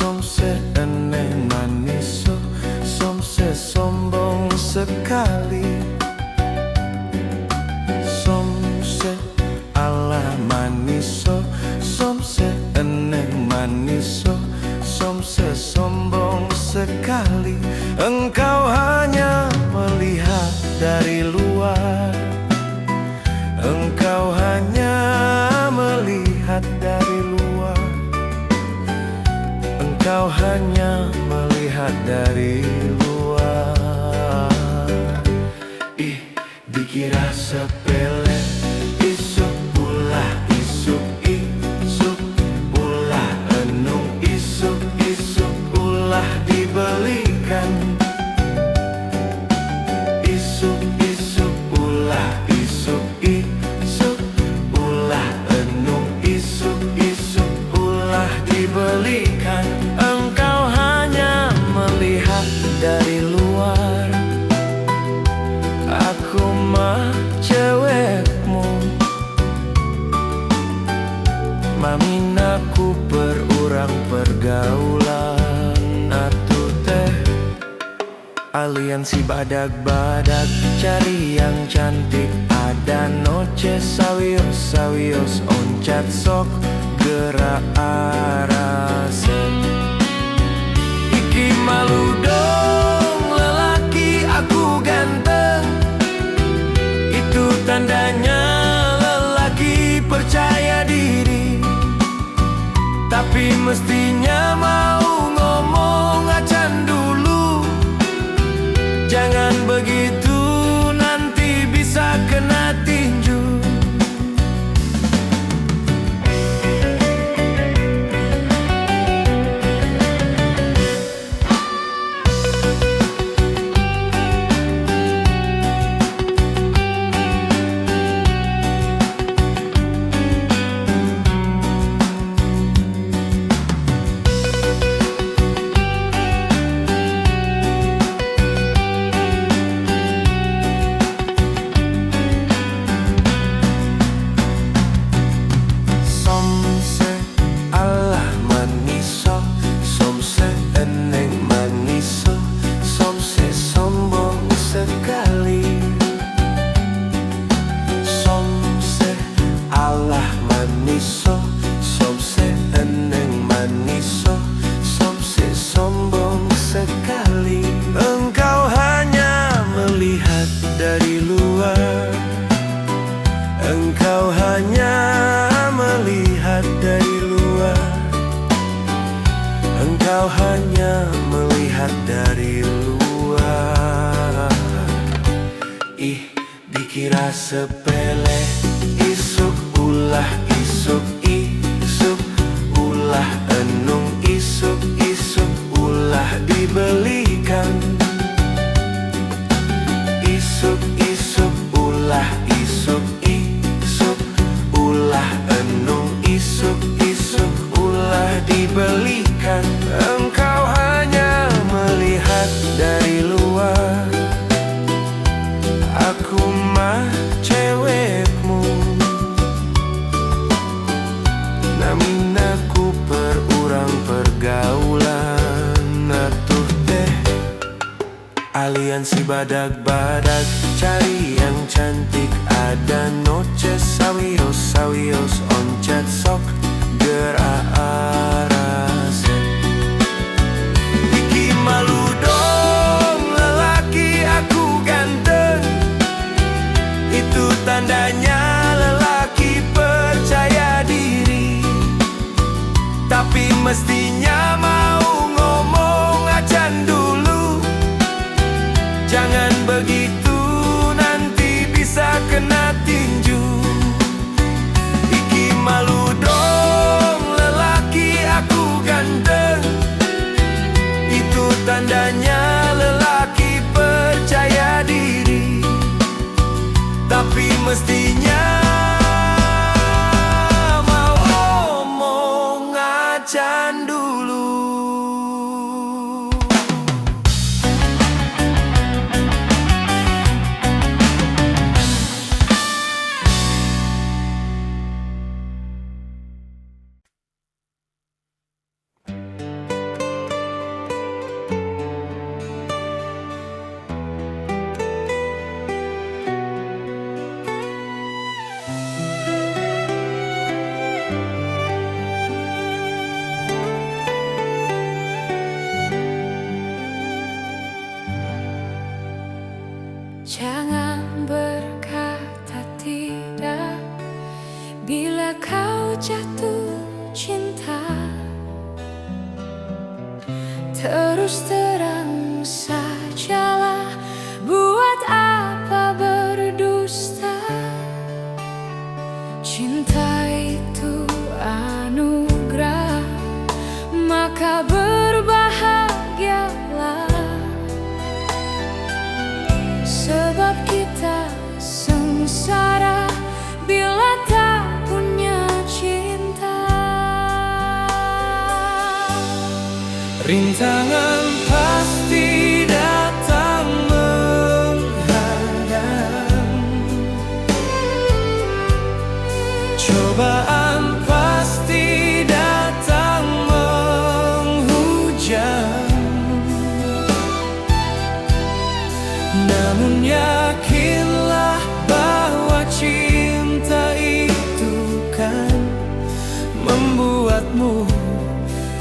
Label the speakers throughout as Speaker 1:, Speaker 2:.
Speaker 1: Somse eneng maniso, somse sombong sekali. Somse ala maniso, somse eneng maniso, somse sombong sekali. Engkau hanya melihat dari luar, engkau hanya melihat dari luar, engkau hanya melihat dari luar. Ih, dikira sepele, isuk ulah isuk isuk ulah enung isuk isuk ulah dibelikan. Isuk isuk ulah isuk isuk ulah enung isuk isuk ulah dibelikan. Engkau hanya melihat dari luar, aku mah cewekmu. Maminaku berurang pergaulan atuh teh. Aliansi badag-badag cari yang cantik, ada noce sawios sawios oncat sok gerak arase. Iki malu dong lelaki aku ganteng, itu tandanya lelaki percaya diri. Tapi mestinya mau ngomong acan dulu, jangan begitu nanti bisa kena tinju. Engkau hanya melihat dari luar, engkau hanya melihat dari luar. Ih, dikira sepele, isuk ulah isuk isuk ulah enung isuk isuk ulah dibelikan. Isuk isuk ulah isuk isuk ulah enung isuk isuk ulah dibelikan. Engkau hanya melihat dari luar, aku mah cewekmu. Namin aku perurang pergaulan atuh teh. Aliansi badag-badag cari yang cantik, ada noce sawios sawios oncat sok gerak arase. Iki malu dong lelaki aku ganteng, itu tandanya lelaki percaya diri. Tapi mestinya mau ngomong acan dulu, jangan begitu nanti bisa kena tinju. Iki malu dong lelaki aku ganteng, itu tandanya lelaki percaya diri. Tapi mestinya mau ngomong acan dulu.
Speaker 2: Terus terang sajalah, buat apa berdusta? Cinta itu anugerah, maka berbahagialah. Sebab kita sengsara bila tak punya cinta.
Speaker 1: Rintangan pasti datang menghadang, cobaan pasti datang menghujam. Namun yakinlah bahwa cinta itu kan membuatmu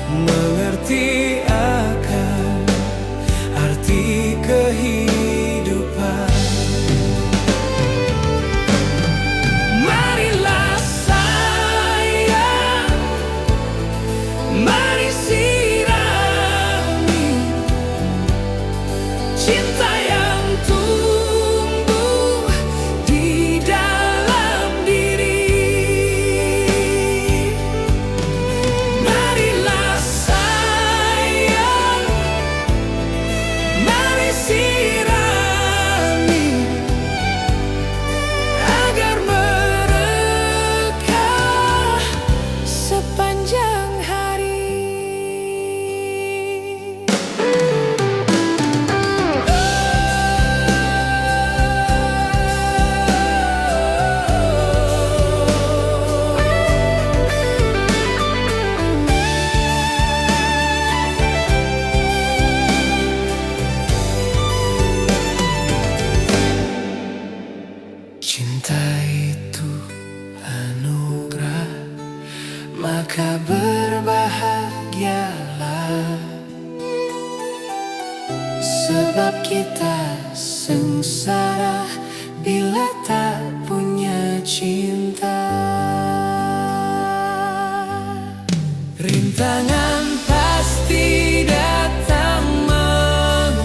Speaker 1: mengerti akan arti kehidupan. Marilah sayang, mari sirami cinta yang tumbuh di dalam diri. Marilah sayang, mari sirami agar merekah
Speaker 2: Sepanjang hari.
Speaker 1: Cinta itu anugerah, maka berbahagialah. Sebab kita sengsara bila tak punya cinta. Rintangan pasti datang menghadang,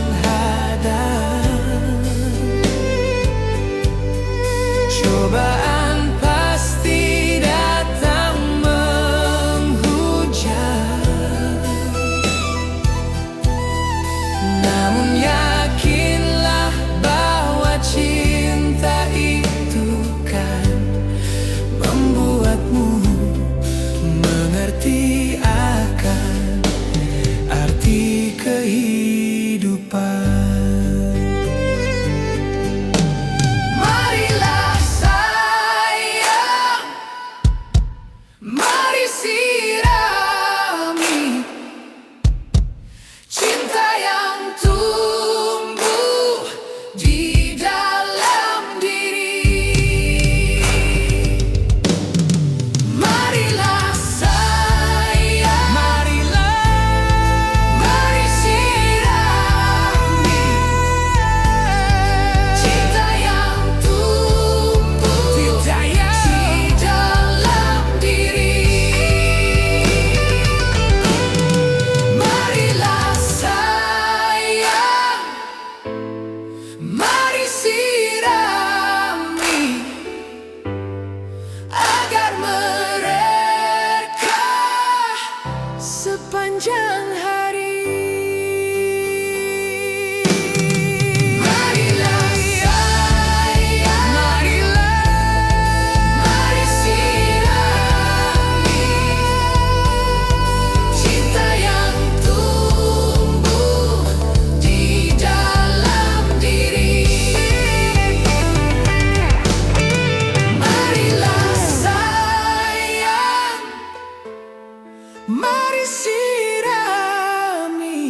Speaker 1: cobaan pasti datang menghujam. Namun yakinlah bahwa cinta itu kan membuatmu mengerti akan arti kehidupan. Marilah sayang, mari sirami cinta yang tumbuh di dalam diri. Marilah sayang, mari sirami cinta yang tumbuh di dalam diri. Marilah sayang, mari sirami agar mereka
Speaker 2: Sepanjang hari.
Speaker 1: Marilah sayang, mari sirami cinta yang tumbuh di dalam diri. Marilah sayang, mari sirami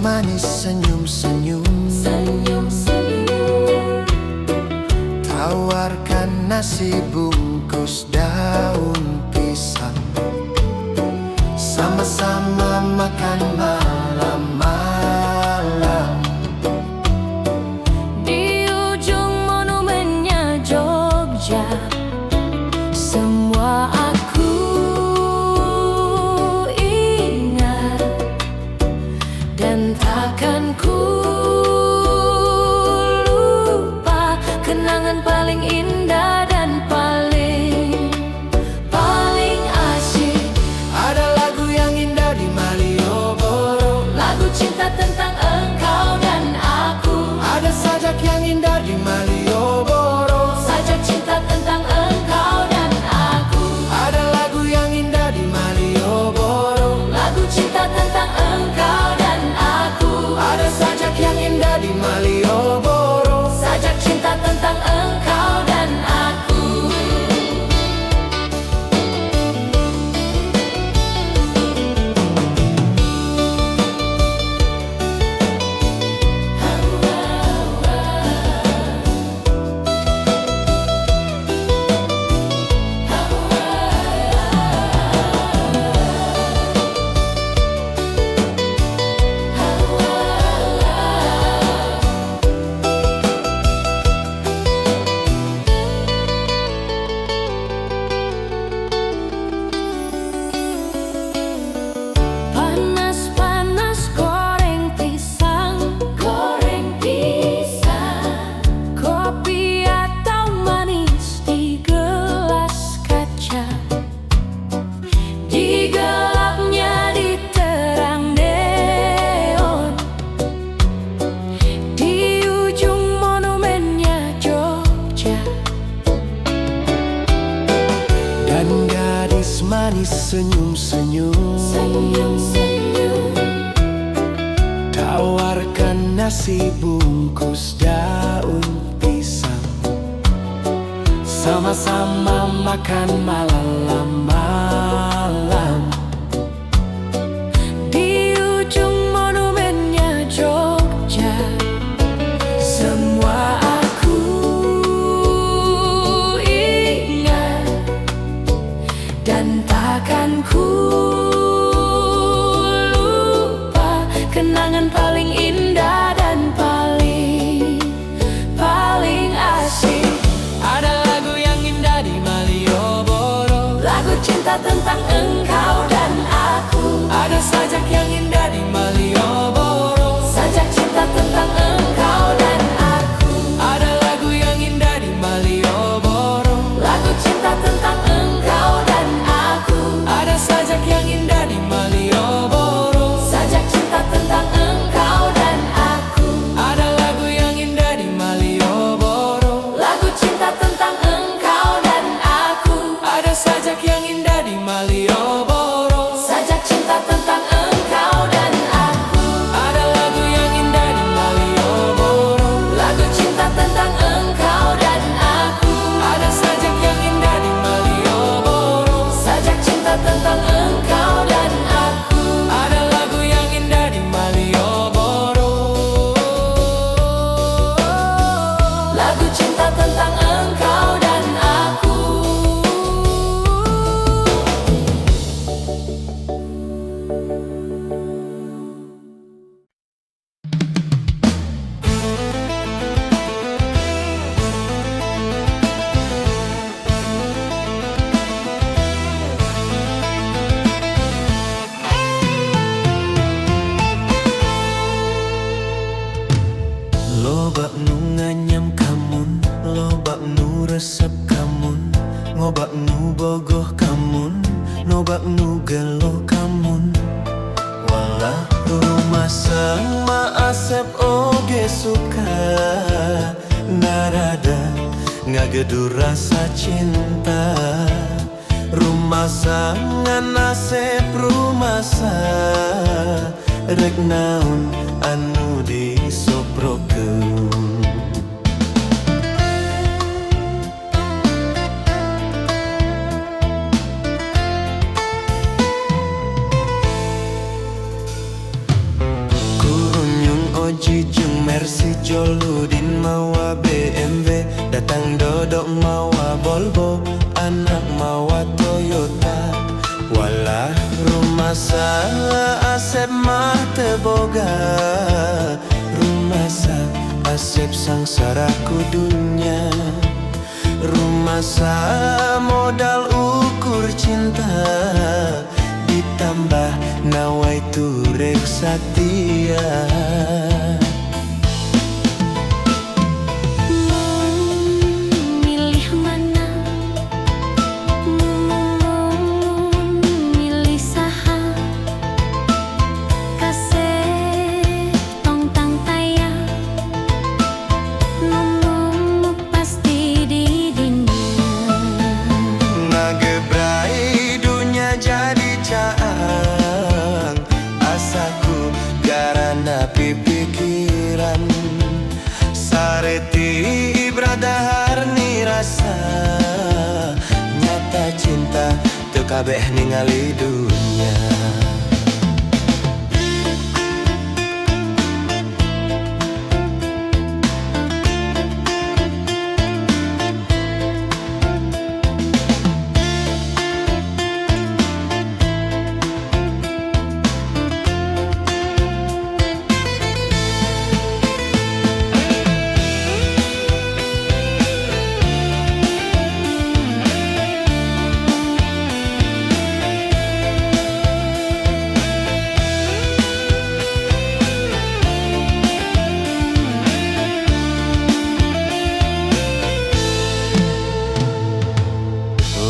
Speaker 3: manis senyum-senyum. Tawarkan nasi bungkus daun pisang, sama-sama makan malam-malam.
Speaker 2: Di ujung monumennya Jogja, semua aku ingat, dan takkan ku lupa kenangan paling indah dan paling asyik.
Speaker 3: Ada lagu yang indah di Malioboro,
Speaker 2: Lagu cinta tentang engkau dan aku.
Speaker 3: ada sajak yang indah di Malioboro,
Speaker 2: Sajak cinta tentang engkau dan aku.
Speaker 3: ada lagu yang indah di Malioboro,
Speaker 2: Lagu cinta tentang engkau dan aku.
Speaker 3: ada sajak yang indah di Malioboro.
Speaker 2: Sajak cinta tentang engkau dan aku. Panas-panas goreng pisang, kopi atau manis di gelas kaca. Di gelapnya diterang neon, di ujung monumennya Jogja.
Speaker 3: Dan gadis manis senyum-senyum, tawarkan nasi bungkus daun pisang, sama-sama makan malam-malam.
Speaker 2: Di ujung monumennya Jogja, semua aku ingat, dan takkan ku lupa kenangan paling indah dan paling asyik.
Speaker 3: Ada lagu yang indah di Malioboro,
Speaker 2: Lagu cinta tentang engkau dan aku.
Speaker 3: ada sajak yang indah di Malioboro,
Speaker 2: Sajak cinta tentang engkau dan aku.
Speaker 3: ada lagu yang indah di Malioboro,
Speaker 2: Lagu cinta tentang engkau dan aku.
Speaker 3: ada sajak yang indah di Malioboro,
Speaker 2: Sajak cinta tentang engkau dan aku.
Speaker 3: ada lagu yang indah di Malioboro,
Speaker 2: Lagu cinta tentang engkau dan aku.
Speaker 3: ada sajak yang indah di Malioboro,
Speaker 2: Sajak cinta tentang engkau dan aku.
Speaker 3: ada lagu yang indah di Malioboro,
Speaker 2: Lagu cinta tentang engkau dan aku.
Speaker 3: ada sajak yang indah di Malioboro,
Speaker 2: Sajak cinta tentang engkau dan aku.
Speaker 3: ada lagu yang indah di Malioboro.
Speaker 2: Lagu cinta tentang engkau dan aku.
Speaker 3: Lobak nu nganyam kamun, lobak nu resep kamun, ngobak nu bogoh kamun, nobak nu gelo kamun. Walah rumah sama asep oge suka, narada ngagedu rasa cinta. Rumah sangan asep rumasa, rek naon anu disoprokeun.
Speaker 4: Joludin mawa BMW, datang dodok mawa Volvo, anak mawa Toyota. Walah rumah sa Asep mah teboga, rumah sa Asep sangsaraku dunia. Rumah sa modal ukur cinta, ditambah nawai turek setia. Pikiran sareti ibradahar ni rasa, nyata cinta teu kabeh ningali dunia.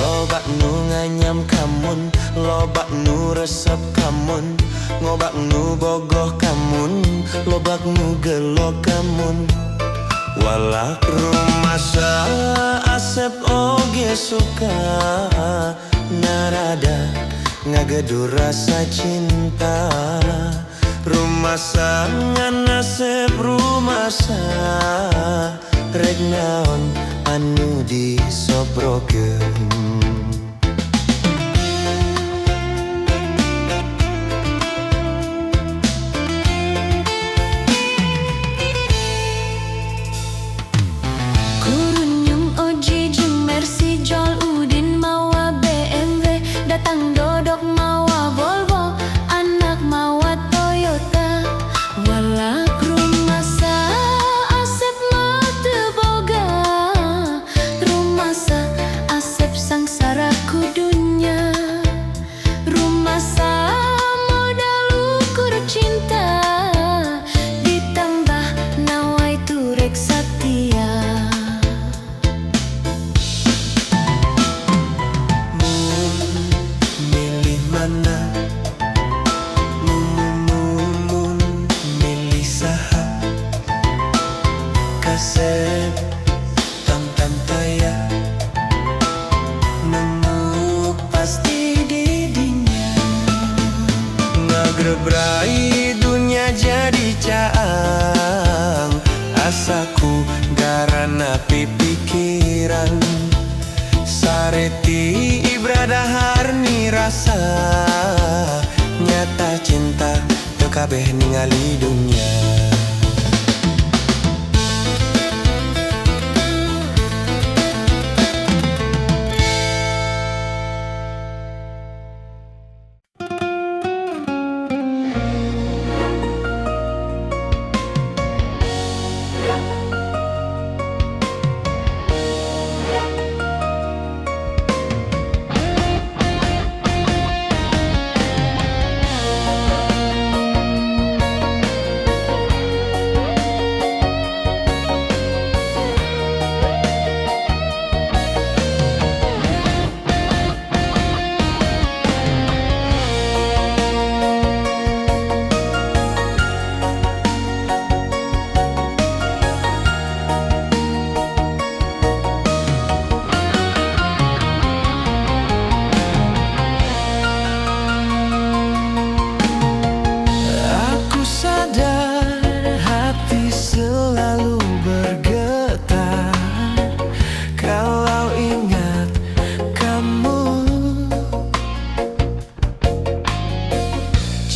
Speaker 4: Lobak nu nganyam kamun, lobak nu resep kamun, ngobak nu bogoh kamun, lobak nu gelo kamun. Walak rumah sa Asep oge suka, narada ngagedu rasa cinta. Rumah sa ngan Asep rumah sa, rek naon anu disobrokeun.
Speaker 2: Datang dodok mawa Volvo, anak mawa Toyota. Walak rumah sa Asep mah teboga, rumah sa Asep sangsaraku dunia. Rumah sa modal ukur cinta, ditambah nawai turek setia.
Speaker 4: Asep tang tantaya, nemu pasti di dinya. Ngagrebrai dunia jadi caang, asaku garana pikiran. Sareti ibradahar ni rasa, nyata cinta teu kabeh ningali dunia.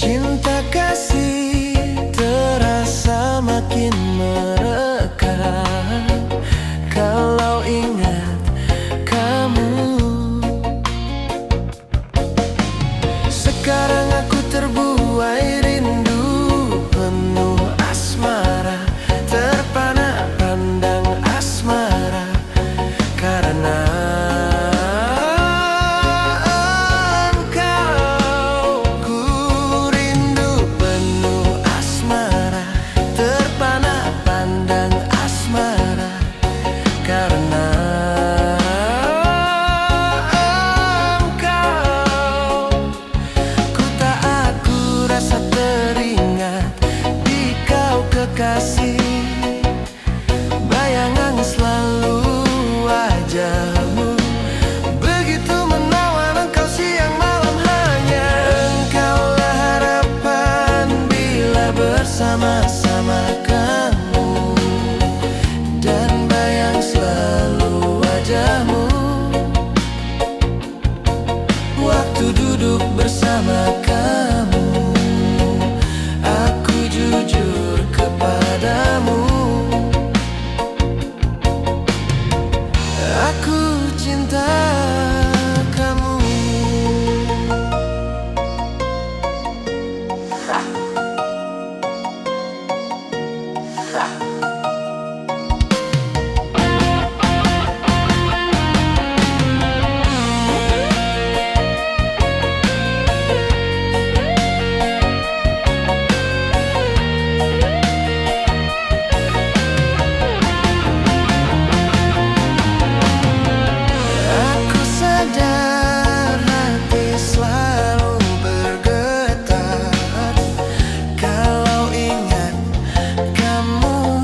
Speaker 4: Cinta kasih terasa makin meresap. teringat di kau kekasih. Bayangan selalu wajahmu, begitu menawan engkau siang malam. Hanya engkaulah harapan bila bersama-sama kamu, dan bayang selalu wajahmu waktu duduk bersama kamu. Aku jujur kepadamu, aku cinta kamu. Aku sadar hati selalu bergetar kalau ingat kamu.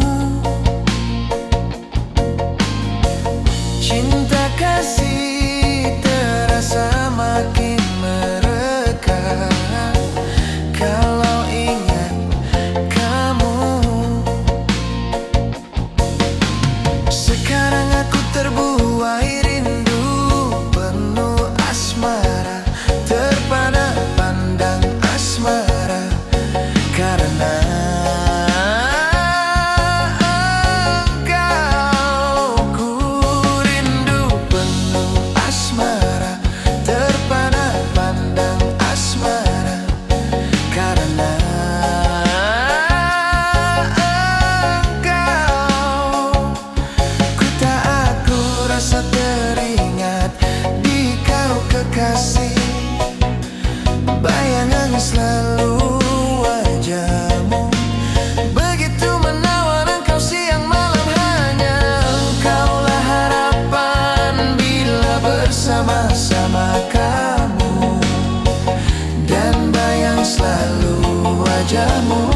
Speaker 4: Cinta kasih terasa makin mereka kalau ingat kamu. Sekarang aku terbuai rindu penuh asmara, terpana pandang asmara, karena engkau. Ku rindu penuh asmara, terpana pandang asmara, karena engkau. Ku tak aku rasa teringat di kau kekasih. Bayangan selalu wajahmu, begitu menawan engkau siang malam. Hanya engkaulah harapan bila bersama-sama kamu, dan bayang selalu wajahmu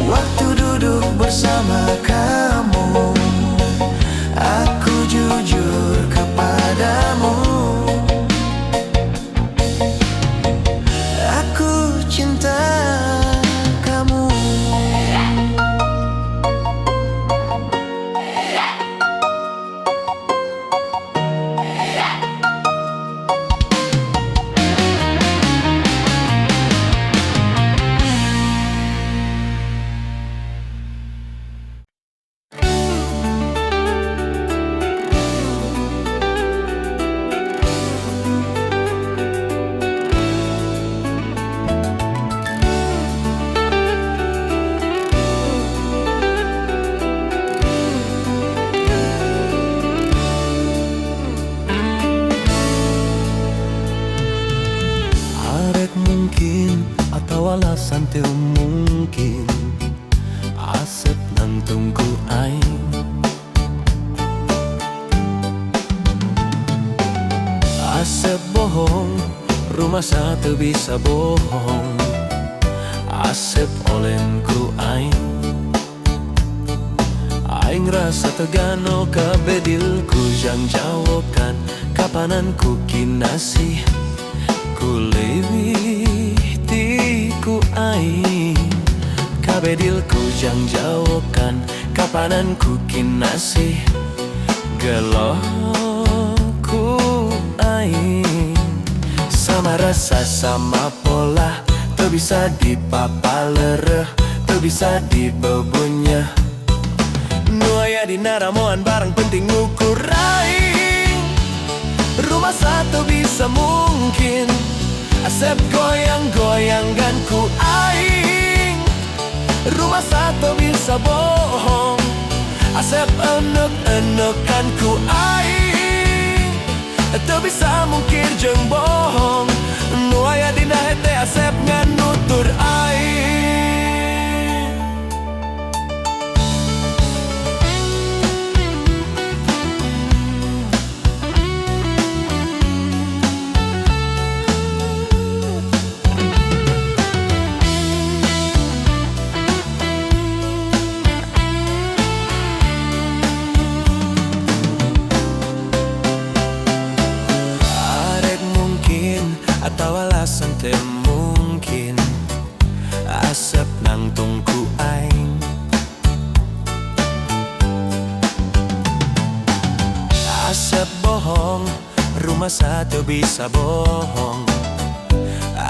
Speaker 4: waktu duduk bersama kamu. Aku jujur kepadamu, aku cinta kamu. Arek mungkin atau alasan teu mungkin, asep nang tunggu aing. Asep bohong, rumah satu bisa bohong. Asep olenku aing. Aing rasa tegano kabedilku jang jawokan, kapananku kinasih ku lewih tiku aing. Kabedilku jang jawokan, kapananku kinasih gelohku aing. Sama rasa sama pola, teu bisa dipapalereh, teu bisa dibebunyeh. Nu aya dina ramoan barang penting ngukur aing. Rumah satu bisa mungkin, asep goyang-goyangkan ku aing. Rumah satu bisa bohong, asep enek-enekan ku aing. Teu bisa mungkir jeung bohong, nu aya dina hete asep nganutur aing. jantungku aing. Asap bohong, rumah satu bisa bohong.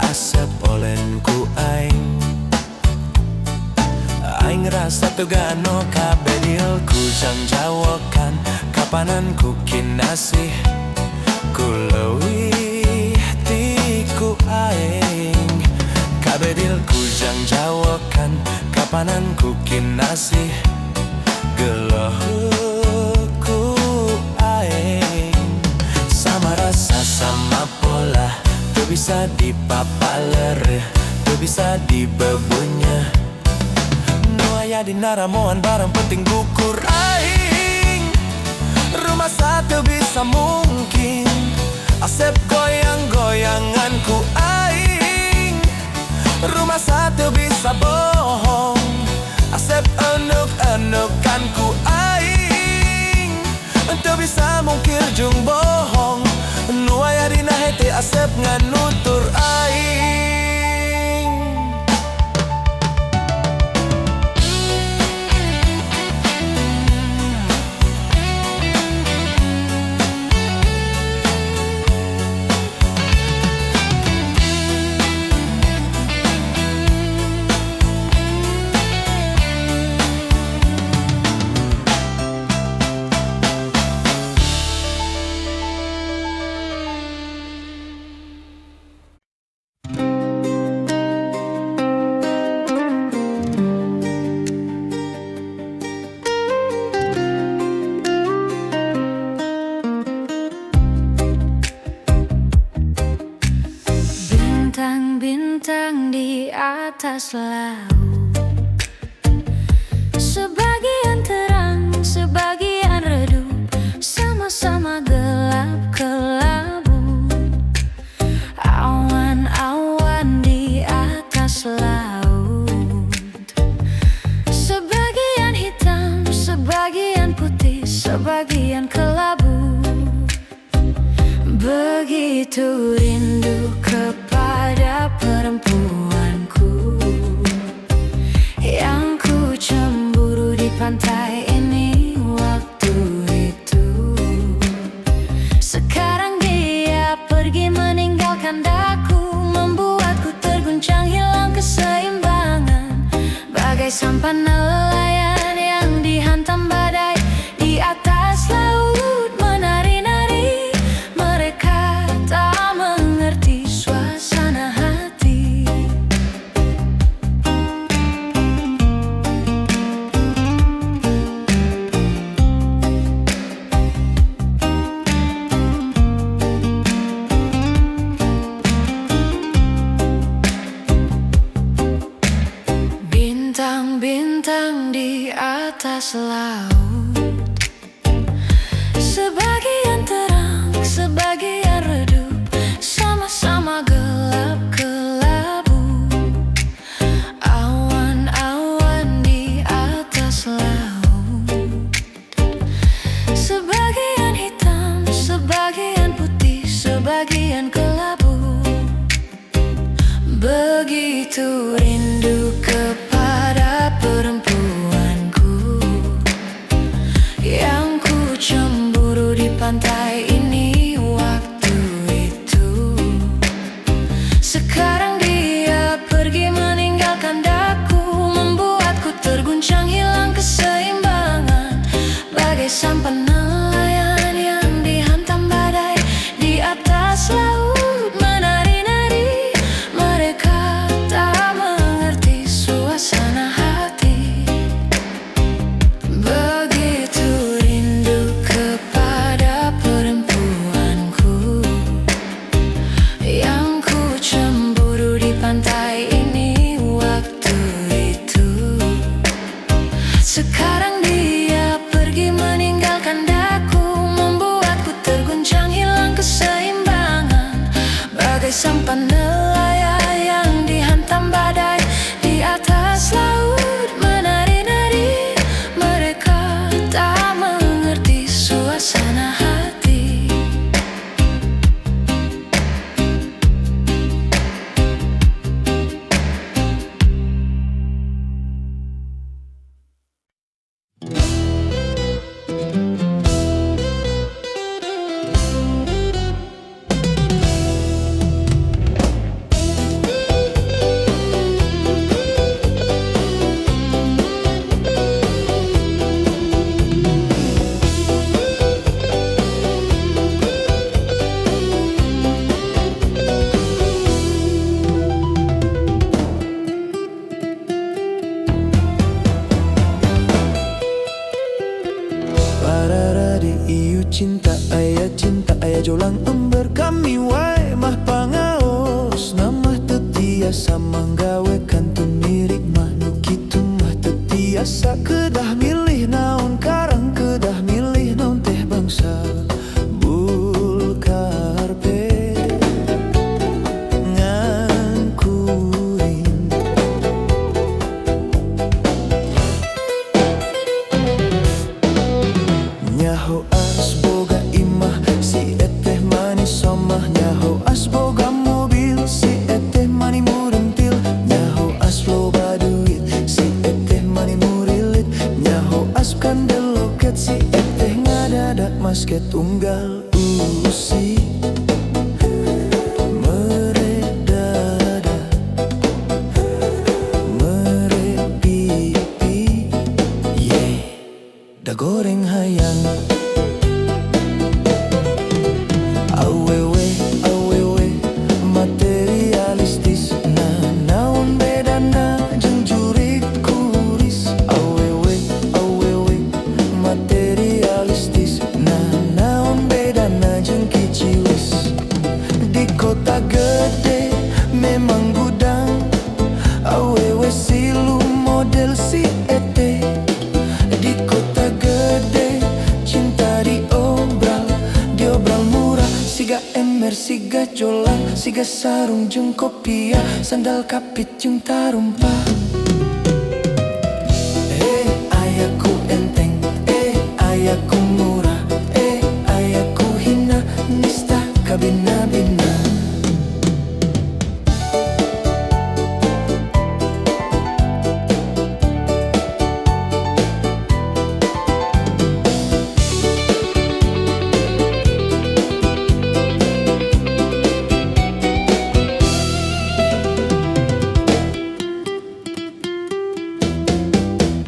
Speaker 4: Asap olenku aing. Aing rasa tugano kabeh dilku jang jawokan. Kapanan ku kinasih ku leuwih tiku aing. Kabeh dilku jang jawokan. Kapanan ku kinasih gelohku aing. Sama rasa sama pola, tuh bisa dipapaler, tuh bisa dibebunya. Aya di naramoan barang penting gukur aing. Rumah satu bisa mungkin. Asep goyang-goyanganku aing. Rumah satu bisa bohong. Asep enuk-enukanku aing. Ente bisa mungkir jung bohong. Nu aya dina hete asep nganutur aing.
Speaker 5: Bintang-bintang di atas laut, sebagian terang, sebagian redup, sama-sama gelap kelabu. Awan-awan di atas laut, sebagian hitam, sebagian putih, sebagian kelabu. Begitu rindu kepada perempuanku yang ku cemburu di pantai ini waktu itu. Sekarang dia pergi meninggalkan daku, membuatku terguncang hilang keseimbangan. Bagai sampan nelayan yang dihantam badai di atas laut menari-nari. Mereka tak mengerti suasana hati. Bintang-bintang di atas laut, sebagian terang, sebagian redup, sama-sama gelap kelabu. Awan-awan di atas laut, sebagian hitam, sebagian putih, sebagian kelabu. Begitu rindu kepada perempuanku yang ku cemburu di pantai ini waktu itu. Sekarang dia pergi meninggalkan daku, membuatku terguncang hilang keseimbangan. Bagai sampan nelayan yang dihantam badai di atas laut menari-nari. Mereka tak mengerti suasana hati. Begitu rindu kepada perempuanku yang ku cemburu di pantai ini waktu itu. Sekarang dia pergi meninggalkan daku, membuatku terguncang hilang keseimbangan. Bagai sampan nelayan yang dihantam badai di atas laut menari-nari. Mereka tak mengerti suasana hati.
Speaker 6: biasa manggawe kantun mirip manuk itu mah teu tiasa kedah milih naon karang kedah milih naon teh bangsa bulkarpe ngangkuring nyaho as boga imah si eteh manis somah nyaho as boga mobil si eteh mani murintil nyaho as loba duit si eteh mani murilit nyaho as kandel loket si eteh ngadadak masket unggal usi meredada merepipi yeah da goreng hayang awewe awewe materialistis nah naon bedana jeung jurig kuris awewe awewe materialistis nah naon bedana jeung kiciwis di kota gede memang gudang awewe silu model si ete di kota gede cinta diobral murah siga ember siga jolang siga sarung jeung kopiah sandal kapit jeung tarumpah ayaku enteng ayaku murah ayaku hina nista kabina-bina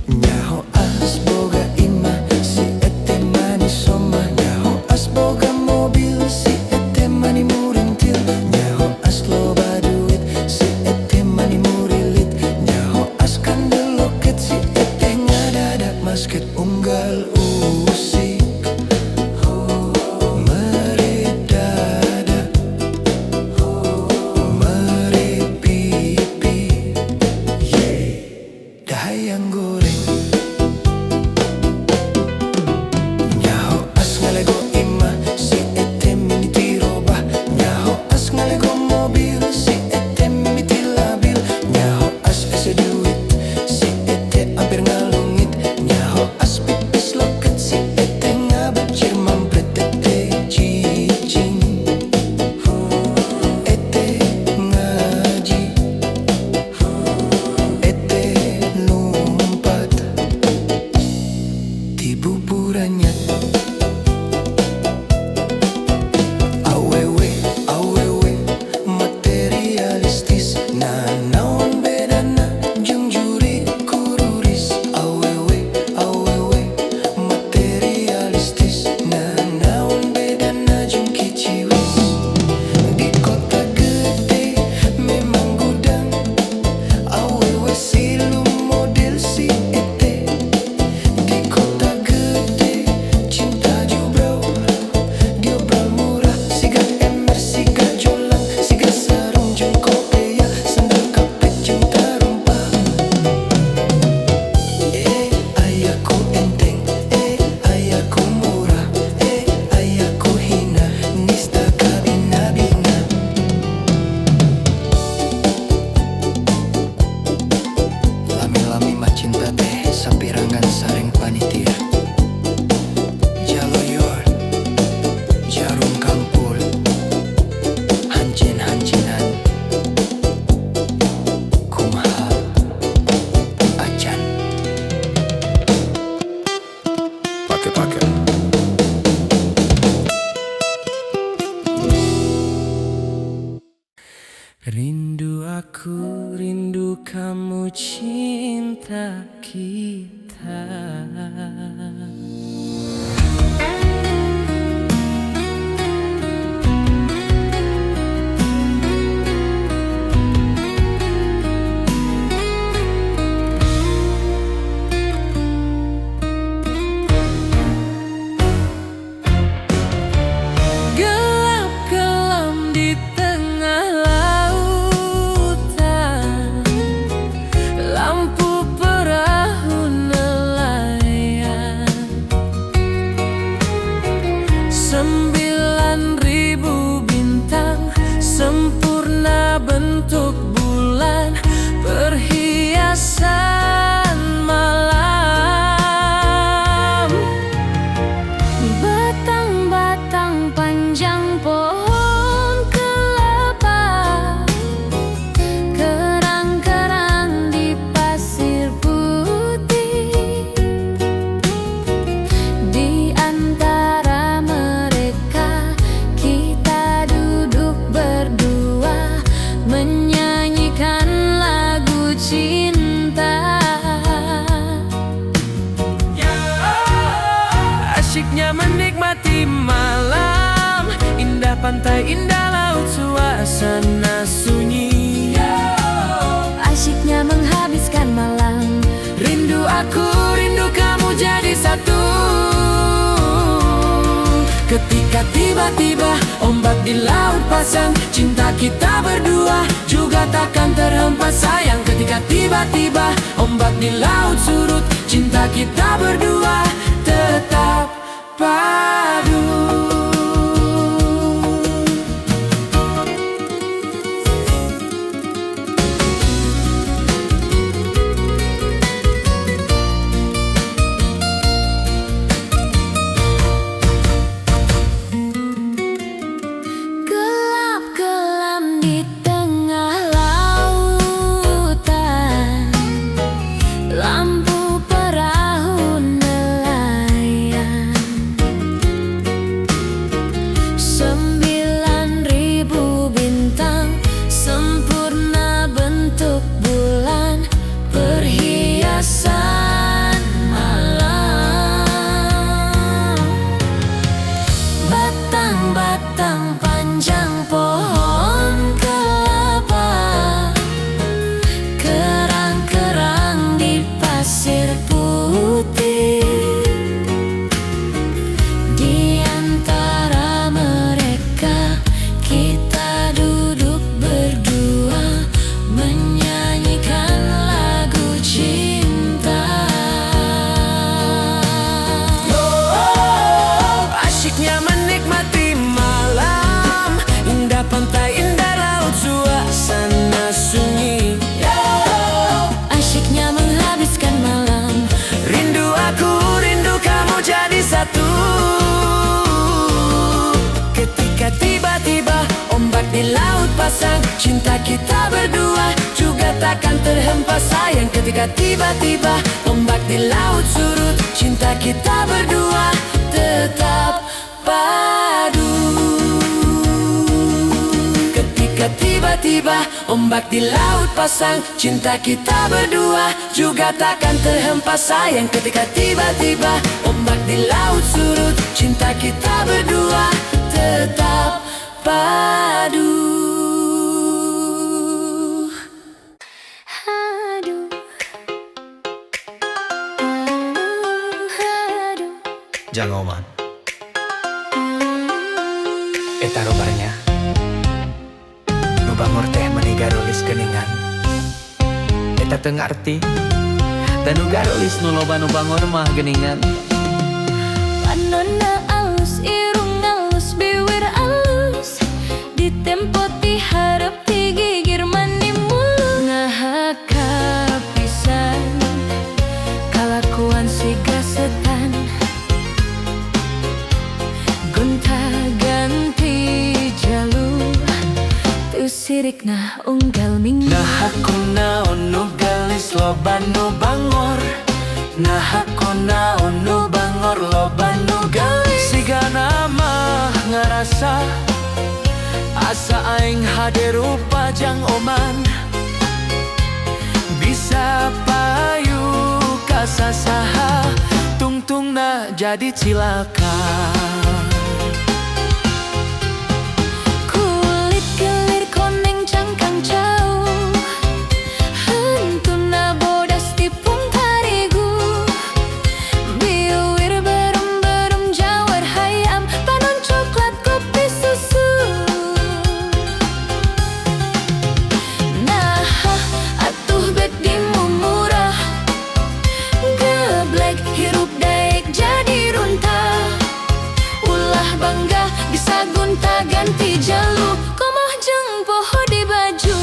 Speaker 6: nyaho as boga imah si eteh manis somah nyaho as boga mobil si eteh mani murintil nyaho as loba duit si eteh mani murilit nyaho as kandel loket si eteh ngadadak masket unggal usik meredada merepipi yeah dahayang goreng nyaho as ngalego imah si eteh mimiti robah nyaho as ngalego mobil si eteh mimiti labil nyaho as ese duit si eteh hampir ngalungit nyaho as pipis loket si eteh ngabecir mampret eteh cicing eteh ngaji eteh numpat di buburannya awewe awewe materialistis nah naon bedana jeung juri kururis awewe awewe materialistis nah naon bedana jeung kiciwis di kota gede memang gudang awewe silu model si ete di kota gede cinta diobral murah siga ember siga jolang siga sarung jeung kopiah sandal kapit jeung tarumpah ayaku enteng ayaku murah ayaku hina nista kabina-bina lami-lami mah cinta teh sapirangan sareng panitia jaloyor jarum kampul hancin-hancinan kumaha acan
Speaker 4: Pakai-pakai
Speaker 3: Rindu aku, rindu kamu, cinta kita.
Speaker 2: Gelap kelam di tengah lautan.
Speaker 3: Ketika tiba-tiba ombak di laut pasang, cinta kita berdua juga takkan terhempas sayang. Ketika tiba-tiba ombak di laut surut, cinta kita berdua tetap padu.
Speaker 5: Gelap kelam di tengah lautan, lampu perahu nelayan. 9.000 bintang sempurna bentuk bulan, perhiasan malam. Batang-batang panjang pohon kelapa, kerang-kerang di pasir putih. Di antara mereka kita duduk berdua, menyanyikan lagu cinta.
Speaker 3: Asyiknya menikmati malam, indah pantai, indah laut, suasana sunyi.
Speaker 5: Asyiknya menghabiskan malam,
Speaker 3: Rindu aku, rindu kamu jadi satu. Ketika tiba-tiba ombak di laut pasang, cinta kita berdua juga takkan terhempas sayang. Ketika tiba-tiba ombak di laut surut, cinta kita berdua tetap padu. Ketika tiba-tiba ombak di laut pasang, cinta kita berdua juga takkan terhempas sayang. Ketika tiba-tiba ombak di laut surut, cinta kita berdua tetap padu.
Speaker 5: aduh, aduh.
Speaker 4: Jangan oman.
Speaker 6: Eta rupanya nu bangor teh meuni garulis geuningan.
Speaker 3: Eta teu ngarti, dan nu garulis nu loba nu bangor mah geuningan.
Speaker 5: Panonna alus, irung alus, bibir alus, ditempot di hareup di gigir mani mulu. Ngahaka pisan kalakuan si gasetan, gonta-ganti jalur, tu sirikna unggal minggu.
Speaker 3: Nah aku naon nu gelis loba nu bangor, nah aku naon nu bangor loba nu gelis. Sigana mah ngarasa asa aing hade rupa jang oman, bisa payu kasasaha tungtungna jadi cilaka.
Speaker 5: Kulit gelir koneng cangkang jauh, hentuna bodas tipung tarigu, biwir berum-berum jawar hayam, panon coklat kopi susu. Nah, atuh bed dimumurah, geblek hirup daek jadi runtah. Ulah bangga bisa gonta-ganti jalur, komoh jeung poho di baju.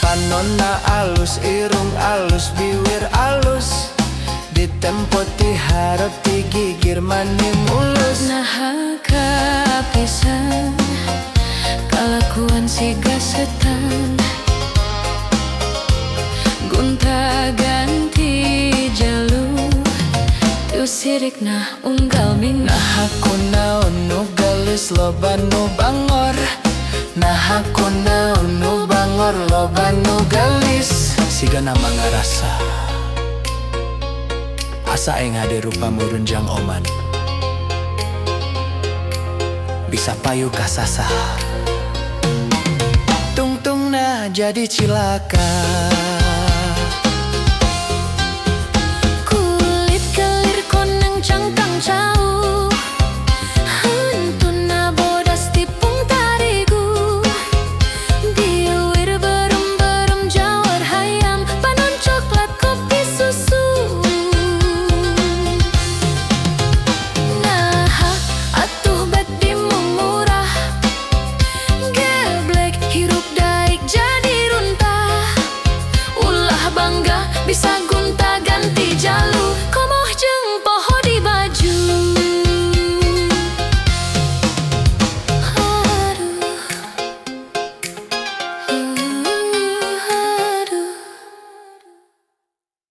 Speaker 6: Panonna alus, irung alus, biwir alus, ditempot di hareup di gigir mani mulus.
Speaker 5: Nah kapisan kalakuan si gasetan, sirik nah unggal minggu.
Speaker 6: Nah aku naon nu gelis loba nu bangor. Nah aku naon nu bangor loba nu gelis. Siga nama ngarasa asa aing hade rupa murunjang oman. Bisa payu kasasa tungtungna jadi cilaka.